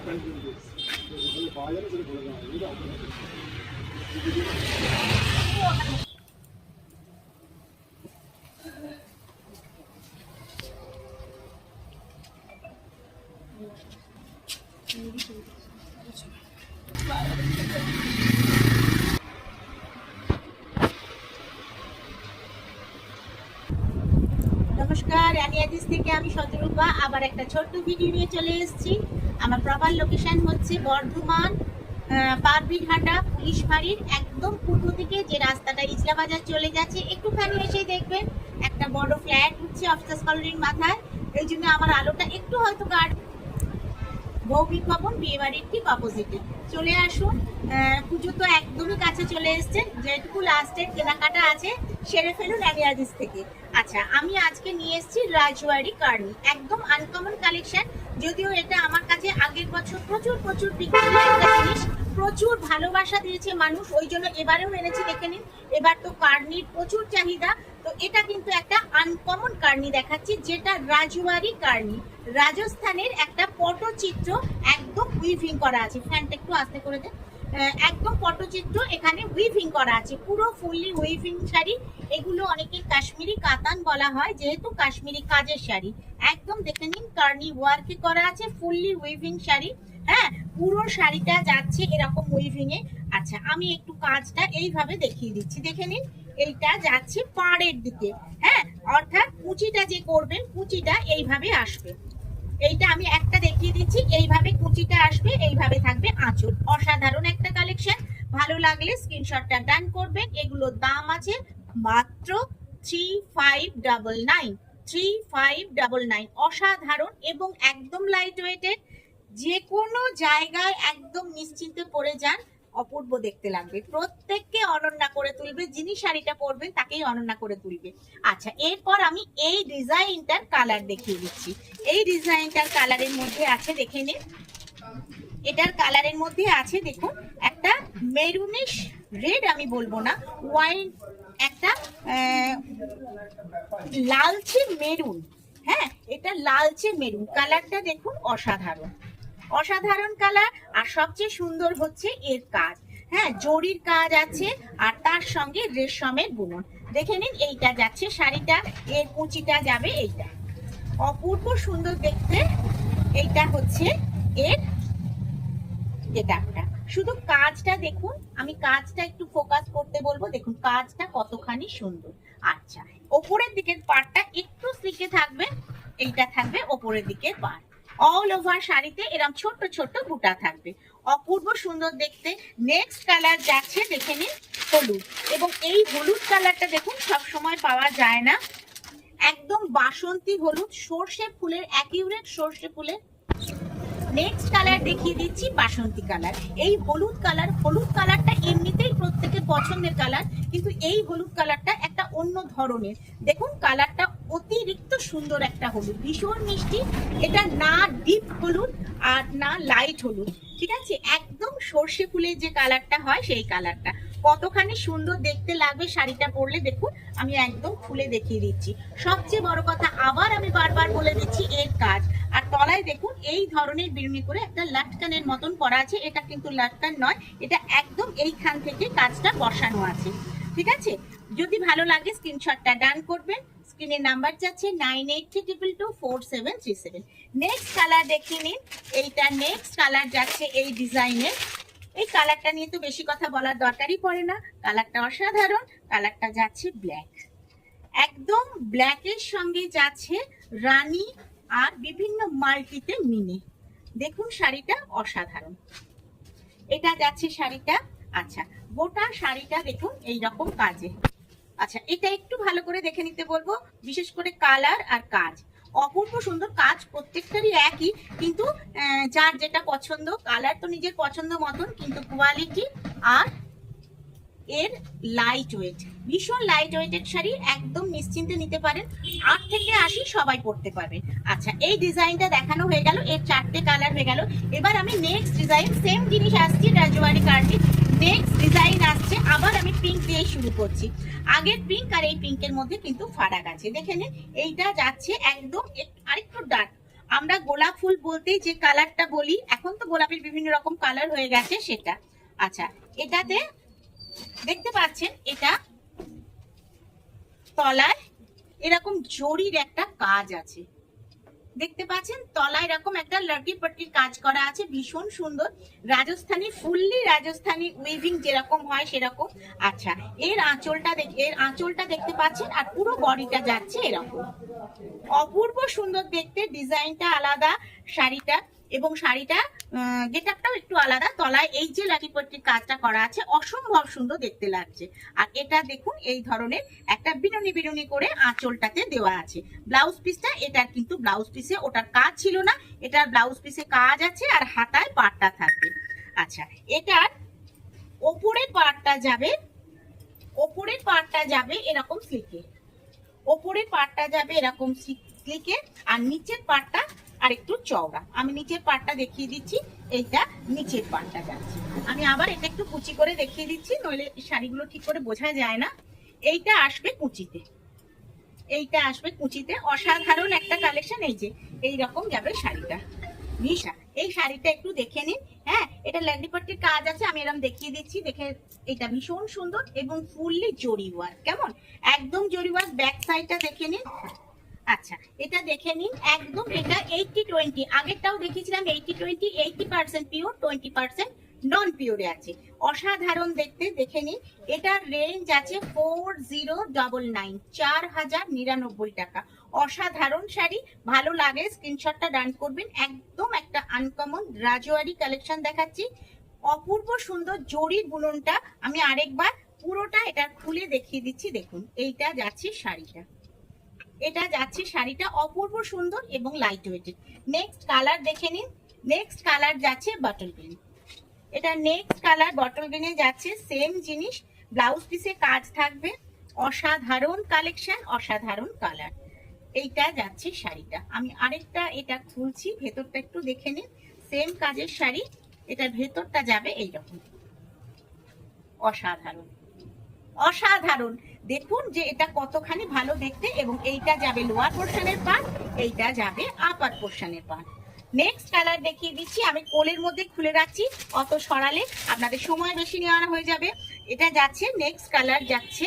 নমস্কার, রানিয়াদিস থেকে আমি শতরূপা আবার একটা ছোট্ট ভিডিও নিয়ে চলে এসেছি। আমার প্রপার লোকেশন হচ্ছে বর্ধমান পারবিরহাটা পুলিশ ফাঁড়ির একদম পূর্ব দিকে যে রাস্তাটা ইসলা বাজার চলে যাচ্ছে, একটুখানি এসেই দেখবেন একটা বড় ফ্ল্যাট হচ্ছে অফিসার্স কলোনির মাথায়। এই জন্য আমার আলোটা একটু হয়তো ভৌমিক ভবন বিয়ে বাড়ির ঠিক অপোজিটে চলে আসুন। পুজো তো একদমই কাছে চলে এসছে, যেটুকু লাস্টের কেনাকাটা আছে সেরে ফেলুন রানিয়াদিস থেকে। আচ্ছা, আমি আজকে নিয়ে এসেছি রাজওয়ারি কার্নি, একদম আনকমন কালেকশন। যদিও এটা আমার কাছে আগের বছর প্রচুর বিক্রি একটা জিনিস, প্রচুর ভালোবাসা দিয়েছে মানুষ, ওই জন্য এবারেও এনেছি। দেখে নিন, এবার তো কার্নির প্রচুর চাহিদা। তো এটা কিন্তু একটা আনকমন কার্নি দেখাচ্ছি, যেটা রাজওয়ারি কার্নি, রাজস্থানের একটা পটচিত্র একদম উইভিং করা আছে। ফ্যানটা একটু আস্তে করে দেন। একদম পটচিত্র এখানে উইভিং করা আছে, পুরো ফুললি উইভিং শাড়ি। এগুলো অনেকে কাশ্মীরি কাতান বলা হয়, যেহেতু কাশ্মীরি কাজের শাড়ি। একদম দেখে নিন, কার্নি ওয়ার্কে করা আছে, ফুললি উইভিং শাড়ি। হ্যাঁ, পুরো শাড়িটা যাচ্ছে এরকম উইভিং এ। আচ্ছা, আমি একটু কাজটা এইভাবে দেখিয়ে দিচ্ছি, দেখে নিন। এইটা যাচ্ছে পাড়ের দিকে, হ্যাঁ, অর্থাৎ কুচিটা যে করবেন কুচিটা এইভাবে আসবে। এইটা আমি একটা দেখিয়ে দিচ্ছি, এইভাবে কুচিটা আসবে, এইভাবে থাকবে আঁচল। অসাধারণ একটা কালেকশন, ভালো লাগলে স্ক্রিনশটটা ডান করবেন। এগুলোর দাম আছে মাত্র 3599। অসাধারণ এবং একদম লাইট ওয়েটেড, যে কোনো জায়গায় একদম নিশ্চিন্তে পরে যান, অপূর্ব দেখতে লাগবে। প্রত্যেককে অনন্যা করে তুলবে, যিনি শাড়িটা পরবেন তাকেই অনন্যা করে তুলবে। আচ্ছা, এরপর আমি এই ডিজাইনটার কালার দেখিয়ে দিচ্ছি। এই ডিজাইনটার কালারের মধ্যে আছে, দেখে নিন। এটার কালারের মধ্যে আছে দেখুন, একটা মেরুনিশ রেড, আমি বলবো না, ওয়াইন, একটা লালচে মেরুন। হ্যাঁ, এটা লালচে মেরুন কালারটা দেখুন, অসাধারণ কালার। আর সবচেয়ে সুন্দর হচ্ছে এর কাজ। হ্যাঁ, জরির কাজ আছে আর তার সঙ্গে রেশমের বুনন। দেখে নিন, এইটা যাচ্ছে শাড়িটা, এর কুচিটা যাবে এইটা, অপূর্ব সুন্দর দেখতে। এইটা হচ্ছে এর গেটআপটা। শুধু কাজটা দেখুন, আমি কাজটা একটু ফোকাস করতে বলবো, দেখুন কাজটা কতখানি সুন্দর। আচ্ছা, ওপরের দিকের পার্টটা একটু স্লিকে থাকবে, এইটা থাকবে ওপরের দিকের পার্ট। অল ওভার শাড়িতে এরকম ছোট বুটা থাকবে, অপূর্ব সুন্দর দেখতে। নেক্সট কালার যাচ্ছে, দেখে নিন, হলুদ। এবং এই হলুদ কালারটা দেখুন সব সময় পাওয়া যায় না, একদম বাসন্তী হলুদ, সর্ষে ফুলের, অ্যাকিউরেট সর্ষে ফুলের। নেক্সট কালার দেখিয়ে দিচ্ছি, বাসন্তী কালার। এই হলুদ কালারটা এমনিতেই প্রত্যেকের পছন্দের কালার, কিন্তু এই হলুদ কালারটা একটা অন্য ধরনের। দেখুন কালারটা অতিরিক্ত সুন্দর একটা হলুদ, ভীষণ মিষ্টি। এটা না ডিপ হলুদ আর না লাইট হলুদ, ঠিক আছে, একদম সর্ষে ফুলের যে কালারটা হয় সেই কালারটা। কতখানি সুন্দর দেখতে লাগবে শাড়িটা পরলে, দেখুন আমি একদম খুলে দেখিয়ে দিচ্ছি। সবচেয়ে বড় কথা, আবার আমি বারবার বলে দিচ্ছি, এর কাজ। আর তলায় দেখুন এই ধরনের বিড়নি করে একটা লাটকানের মতন করা আছে। এটা কিন্তু লাটকান নয়, এটা একদম এইখান থেকে কাজটা বসানো আছে, ঠিক আছে। যদি ভালো লাগে স্ক্রিনশটটা ডান করবেন। স্ক্রিনের নাম্বার যাচ্ছে 9832244737। নেক্সট কালার দেখিয়ে নিন। এইটা নেক্সট কালার যাচ্ছে এই ডিজাইনের। এই কালারটা নিয়ে তো বেশি কথা বলার দরকারই পড়ে না, কালারটা অসাধারণ। কালারটা যাচ্ছে ব্ল্যাক, একদম ব্ল্যাকের সঙ্গে যাচ্ছে রানী আর বিভিন্ন মাল্টিতে মিনে। দেখুন শাড়িটা অসাধারণ, এটা যাচ্ছে শাড়িটা। আচ্ছা, গোটা শাড়িটা দেখুন এইরকম কাজে। আচ্ছা, এটা একটু ভালো করে দেখে নিতে বলবো, বিশেষ করে কালার আর কাজ, অপূর্ব সুন্দর। কাজ প্রত্যেকটারই একই, কিন্তু যার যেটা পছন্দ, কালার তো নিজের পছন্দ মতন, কিন্তু কোয়ালিটি আর এর লাইট ওয়েট, ভীষণ লাইট ওয়েটেড শাড়ি, একদম নিশ্চিন্তে নিতে পারেন। 8 থেকে 80 সবাই পরতে পারবে। আচ্ছা, এই ডিজাইনটা দেখানো হয়ে গেল, এর 4টে কালার হয়ে গেল। এবার আমি নেক্সট ডিজাইন, সেম জিনিস আসছি রাজওয়ারি কার্নি, নেক্সট ডিজাইন আসছে। আবার আমি পিঙ্ক দিয়ে শুরু করছি। আগের পিঙ্ক আর এই পিঙ্কের মধ্যে কিন্তু ফারাক আছে, দেখে নিন। এইটা যাচ্ছে একদম আরেকটু ডার্ক, আমরা গোলাপ ফুল বলতেই যে কালারটা বলি, এখন তো গোলাপের বিভিন্ন রকম কালার হয়ে গেছে সেটা। আচ্ছা, এটাতে দেখতে পাচ্ছেন এটা তলায় এরকম জরির একটা কাজ আছে, দেখতে পাচ্ছেন তলায় এরকম একটা লাকি পাট্টির কাজ করা আছে, ভীষণ সুন্দর রাজস্থানী, ফুললি রাজস্থানী উইভিং যেরকম হয় সেরকম। আচ্ছা, এর আঁচলটা দেখতে পাচ্ছেন, আর পুরো বডিটা যাচ্ছে এরকম, অপূর্ব সুন্দর দেখতে, ডিজাইনটা আলাদা শাড়িটা, এবং শাড়িটা গেটআপটাও একটু আলাদা। তলায় এই যে লাকি পট্টির কাজটা করা আছে অসম্ভব সুন্দর দেখতে লাগছে। আর এটা দেখুন এই ধরনের একটা বিনুনি বিনুনি করে আঁচলটাতে দেওয়া আছে। ব্লাউজ পিসটা, এটার কিন্তু ব্লাউজ পিসে ওটার কাজ ছিল না, এটার ব্লাউজ পিসে কাজ আছে আর হাতায় পাটটা থাকবে। আচ্ছা, এটার ওপরের পাটটা যাবে এরকম সিল্কে, ওপরের পাটটা যাবে এরকম সিল্কে, আর নিচের পাটটা আর একটু চওড়া। আমি নিচের পাটটা দেখিয়ে দিচ্ছি, এইটা নিচের পাটটা যাচ্ছে। আমি আবার এটা একটু কুচি করে দেখিয়ে দিচ্ছি, নইলে শাড়িগুলো ঠিক করে বোঝা যায় না। এইটা আসবে কুচিতে, অসাধারণ একটা কালেকশন। এই যে এইরকম যাবে শাড়িটা, এই শাড়িটা একটু দেখে নিন। হ্যাঁ, এটা লাকি পাট্টির কাজ আছে, আমি এরকম দেখিয়ে দিচ্ছি, দেখে এটা ভীষণ সুন্দর এবং ফুললি জরি ওয়ার্ক, কেমন একদম জরি ওয়ার্ক। ব্যাক সাইডটা দেখে নিন। আচ্ছা, এটা দেখে নিন, একদম এটা 80-20, আগেরটাও দেখিয়েছিলাম 80-20, 80% পিওর, 20% নন পিওরে আছে, অসাধারণ দেখতে। দেখে নিন, এটার রেঞ্জ আছে 4099, 4099 টাকা। অসাধারণ শাড়ি, ভালো লাগে স্ক্রিনশটটা ডান করবেন। একদম একটা আনকমন রাজওয়ারি কালেকশন দেখাচ্ছি, অপূর্ব সুন্দর জরির বুননটা। আমি আরেকবার পুরোটা এটা খুলে দেখিয়ে দিচ্ছি, দেখুন এইটা যাচ্ছে শাড়িটা, এটা যাচ্ছে শাড়িটা অপূর্ব সুন্দর এবং লাইট ওয়েটেড। নেক্সট কালার দেখে নিন, নেক্সট কালার যাচ্ছে বটল গ্রিন, এটা নেক্সট কালার বটল গ্রিনে যাচ্ছে, সেম জিনিস, ব্লাউজ পিসে কাজ থাকবে, অসাধারণ কালেকশন, অসাধারণ কালার। এইটা যাচ্ছে শাড়িটা, আমি আরেকটা এটা খুলছি, ভেতরটা একটু দেখে নিন, সেম কাজের শাড়ি, এটার ভেতরটা যাবে এইরকম, অসাধারণ অসাধারণ। দেখুন যে এটা কতখানি ভালো দেখতে, এবং এইটা যাবে লোয়ার পোর্শনের পার্ট, এইটা যাবে আপার পোর্শনের পার্ট। নেক্সট কালার দেখিয়ে দিচ্ছি, আমি কোলের মধ্যে খুলে রাখছি, অত সরালে আপনাদের সময় বেশি নেওয়া হয়ে যাবে। এটা যাচ্ছে নেক্সট কালার যাচ্ছে,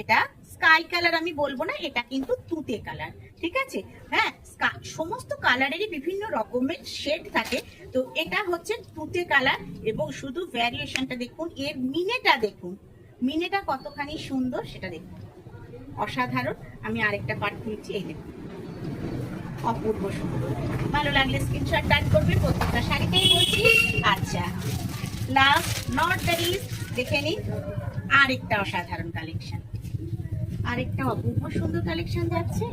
এটা স্কাই কালার আমি বলবো না, এটা কিন্তু তুতে কালার, ঠিক আছে। হ্যাঁ, সমস্ত কালারেরই বিভিন্ন রকমের শেড থাকে, তো এটা হচ্ছে তুতে কালার, এবং শুধু ভ্যারিয়েশনটা দেখুন, এর মিনেটা দেখুন, মিনেটা কতখানি সুন্দর সেটা দেখুন, অসাধারণ। আমি আরেকটা পার্ট খুলছি, এই দেখুন, অপূর্ব সুন্দর। ভালো লাগলে স্ক্রিনশট ডান করবেন, প্রত্যেকটা শাড়িতেই বলছি। আচ্ছা, লাস্ট নট দ্য লিস্ট দেখে নিন, আরেকটা অসাধারণ কালেকশন, আরেকটা অপূর্ব সুন্দর কালেকশন যাচ্ছে।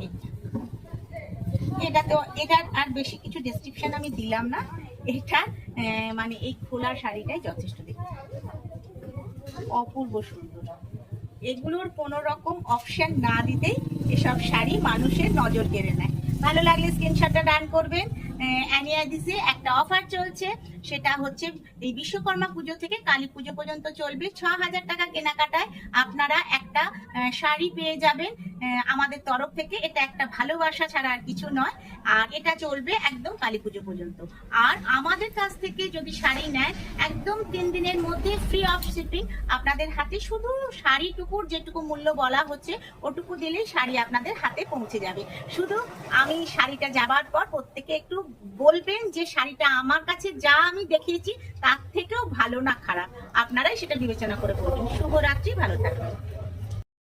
এটার আর বেশি কিছু ডেসক্রিপশন আমি দিলাম না, এটা মানে এই খোলা শাড়িটাই যথেষ্ট দেখতে, অপূর্ব সুন্দর। এগুলোর কোনো রকম অপশন না দিতেই এসব শাড়ি মানুষের নজর কেড়ে নেয়। ভালো লাগলে স্ক্রিনশটটা ডান করবেন। অ্যানিয়াদিসে একটা অফার চলছে, সেটা হচ্ছে এই বিশ্বকর্মা পুজো থেকে কালী পুজো পর্যন্ত চলবে। 6000 টাকা কেনাকাটায় আপনারা একটা শাড়ি পেয়ে যাবেন আমাদের তরফ থেকে। এটা একটা ভালোবাসা ছাড়া আর কিছু নয়, আর এটা চলবে একদম কালী পুজো পর্যন্ত। আর আমাদের কাছ থেকে যদি শাড়ি নেয়, একদম 3 দিনের মধ্যে ফ্রি অফ শিপিং আপনাদের হাতে, শুধু শাড়িটুকুর যেটুকু মূল্য বলা হচ্ছে ওটুকু দিলেই শাড়ি আপনাদের হাতে পৌঁছে যাবে। শুধু আমি শাড়িটা যাবার পর প্রত্যেকে একটু বলবেন যে শাড়িটা আমার কাছে যা আমি দেখিয়েছি তার থেকেও ভালো না খারাপ, আপনারাই সেটা বিবেচনা করে বলবেন। শুভরাত্রি, ভালো থাকবেন।